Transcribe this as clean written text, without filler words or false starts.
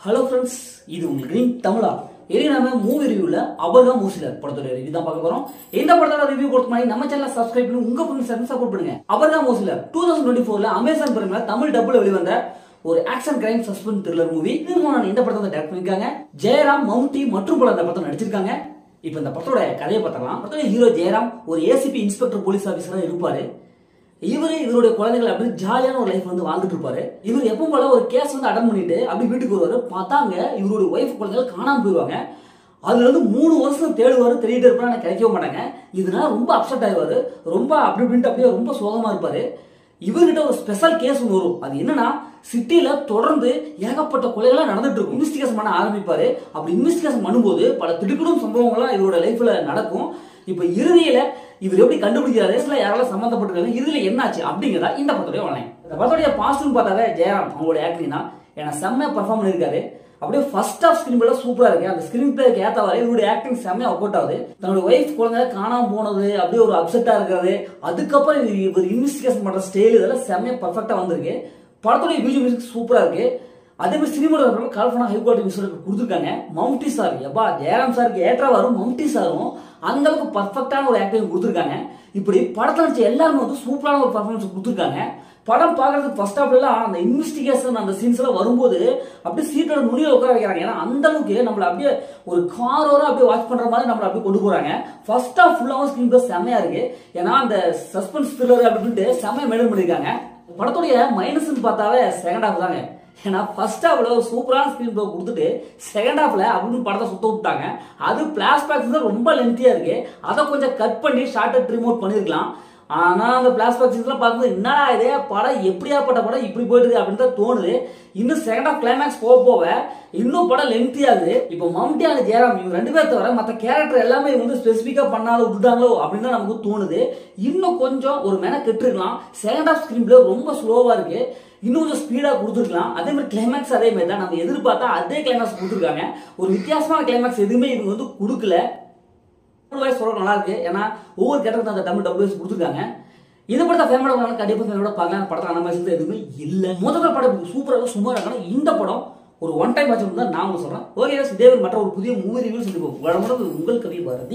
Hello friends, இது உங்கள் green தமிழா. இனி நம்ம மூவி ரிவ்யூல அபர்கம் மூசிலர் படத்தோட ரிவ்யூ தான் பார்க்க போறோம். இந்த படத்தோட ரிவ்யூ கொடுத்த மாதிரி நம்ம சேனலை சப்ஸ்கிரைப் பண்ணி உங்க ஃப்ரெண்ட்ஸ் சப்போர்ட் பண்ணுங்க. அபர்கம் மூசிலர் 2024ல அமேசான் பிரைம்ல தமிழ் டப்புல வெளிவந்த ஒரு action crime suspense thriller movie. இந்த படத்தை டைரக்ட் பண்ணிருக்காங்க ஜெயராம், மம்முட்டி மற்றும் பல இந்த படத்தை நடிச்சிருக்காங்க. இப்போ இந்த படத்தோட கதையை பார்த்தலாம். படத்தோட ஹீரோ ஜெயராம் ஒரு ஏசிபி இன்ஸ்பெக்டர் போலீஸ் ஆபீசரா இருப்பாரு. இவருடைய குழந்தைகள் அப்படி ஜாலியான ஒரு லைஃப் வந்து வாழ்ந்துட்டு இருப்பாரு. இவர் எப்பவும் போல ஒரு கேஸ் வந்து அட்டன் பண்ணிட்டு அப்படி வீட்டுக்கு வருவாரு. பார்த்தாங்க இவருடைய ஒய்ஃப் குழந்தைகள் காணாம போயிடுவாங்க. அதுல இருந்து 3 வருஷம் தேடுவாரு, தேடிட்டு இருப்பாரு, கிடைக்கவே மாட்டாங்க. இதனால ரொம்ப அப்செட் ஆயிடுவாரு. ரொம்ப அப்படி இப்படின்ட்டு அப்படியே ரொம்ப சோகமா இருப்பாரு. இவர்கிட்ட ஒரு ஸ்பெஷல் கேஸ் ஒன்று வரும். அது என்னன்னா, சிட்டியில தொடர்ந்து ஏகப்பட்ட கொலைகள்லாம் நடந்துட்டு இருக்கும். இன்வெஸ்டிகேஷன் பண்ண ஆரம்பிப்பாரு. அப்படி இன்வெஸ்டிகேஷன் பண்ணும்போது பல திடுக்கிடும் சம்பவங்கள்லாம் இவரோட லைஃப்ல நடக்கும். இப்ப இறுதியில இவர் எப்படி கண்டுபிடிக்கிறாரு, யாரெல்லாம் சம்பந்தப்பட்டிருக்காங்க, இறுதியில என்னாச்சு அப்படிங்கிறதா இந்த படத்தோட வரலாம். இந்த படத்தோடைய பாசிட்டிவ் பார்த்தாவே ஜெயராம் அவங்களோட ஆக்டிங் தான். ஏன்னா செம்மையா பர்ஃபார்ம் பண்ணிருக்காரு. அப்படியே ஃபர்ஸ்ட் ஆஃப் ஸ்கிரீன் பிளே சூப்பரா இருக்கு. அந்த ஸ்கிரீன் பிளேக்கு ஏத்தவாறு இவருடைய ஆக்டிங் செம்மையா ஒர்க் அவுட் ஆகுது. தன்னோட ஒய்ஃப் குழந்தை காணாம போனது, அப்படியே ஒரு அப்செட்டா இருக்கிறது, அதுக்கப்புறம் இவர் இன்வெஸ்டிகேஷன் பண்ற ஸ்டைல் இதெல்லாம் செம்மையா பர்ஃபெக்டா வந்திருக்கு. படத்துடைய மியூசிக் சூப்பரா இருக்கு. அதே மாதிரி சினிமாவில் கல்பனா ஹை குவாலிட்டி மியூசிக் கொடுத்துருக்காங்க. மம்முட்டி சார் எப்பா ஜெயராம் சாருக்கு ஏற்றவாறும் மம்முட்டி சாரும் அந்த அளவுக்கு பர்ஃபெக்டான ஒரு ஆக்டிங் கொடுத்துருக்காங்க. இப்படி படத்தில் நடிச்ச எல்லாருமே வந்து சூப்பரான ஒரு பர்ஃபார்மன்ஸ் கொடுத்துருக்காங்க. படம் பார்க்கறதுக்கு ஃபர்ஸ்ட் ஹாஃப்லாம் அந்த இன்வெஸ்டிகேஷன் அந்த சீன்ஸ் எல்லாம் வரும்போது அப்படியே சீட்டோட நுனியில உட்கார வைக்கிறாங்க. ஏன்னா அந்த அளவுக்கு நம்மள அப்படியே ஒரு காரோட அப்படியே வாட்ச் பண்ற மாதிரி நம்மள அப்படியே கொண்டு போறாங்க. ஃபர்ஸ்ட் ஹாஃப் ஃபுல்லாவும் ஸ்கிரீன் பிளே செம்மையா இருக்கு. ஏன்னா அந்த சஸ்பென்ஸ் த்ரில்லர் அப்படின்ட்டு செம்மையா மெயின்டைன் பண்ணிருக்காங்க. படத்துடைய மைனஸ்ன்னு பார்த்தாவே செகண்ட் ஹாஃப் தாங்க. ஏன்னா ஃபர்ஸ்ட் ஹாஃப்ல ஒரு சூப்பரான ஸ்கிரீன் பிளே கொடுத்துட்டு செகண்ட் ஹாஃப்ல அப்படின்னு படத்தை சுத்த விட்டாங்க. அது பிளாஷ்பேக்ஸ் ரொம்ப லென்த்தியா இருக்கு. அதை கொஞ்சம் கட் பண்ணி ஷார்ட்டை ட்ரிம் அவுட் பண்ணிருக்கலாம். ஆனா அந்த பிளாஷ்பேக்ஸ் எல்லாம் பார்க்கும்போது என்னடா இதே படம் எப்படியாப்பட்ட படம் இப்படி போயிட்டு இருக்கு அப்படின்னு தான் தோணுது. இன்னும் செகண்ட் ஆஃப் கிளைமேக்ஸ் போக இன்னும் படம் லென்த்தி ஆகுது. இப்போ மம்முட்டி அண்ட் ஜெயராம் இவங்க 2 பேர் தவிர மற்ற கேரக்டர் எல்லாமே வந்து ஸ்பெசிஃபிக்கா பண்ணாலும் விட்டுட்டாங்களோ அப்படின்னு தான் நமக்கு தோணுது. இன்னும் கொஞ்சம் ஒரு மென கெட்டுருக்கலாம். செகண்ட் ஆஃப் ஸ்கிரீன் பிளே ரொம்ப ஸ்லோவா இருக்கு. இன்னும் கொஞ்சம் ஸ்பீடா கொடுத்துருக்கலாம். அதே மாதிரி கிளைமேக்ஸ் அதே மாதிரி தான் நம்ம எதிர்பார்த்தா அதே கிளைமேக்ஸ் கொடுத்துருக்காங்க. ஒரு வித்தியாசமான கிளைமேக்ஸ் எதுவுமே இவங்க வந்து கொடுக்கல. சொல்ற நல்லா இருக்கு. ஏன்னா ஒவ்வொரு கேரக்டருக்கு அந்த தமிழ் டபுள்ஸ் கொடுத்துருக்காங்க. இந்த படத்தை ஃபேமிலியோட கண்டிப்பா ஃபேமிலியோட பார்க்கலாம். படத்தை அனமைஸ் எதுவுமே இல்லை. முதல் படம் சூப்பராக சுமாராக இருக்கணும். இந்த படம் ஒரு ஒன் டைம் வாட்ச் தான் நான் சொல்றேன். ஓகே, இதே மற்ற ஒரு புதிய மூவி ரிவ்யூ சந்திப்போம். உங்களுக்கு கவி பாரதி.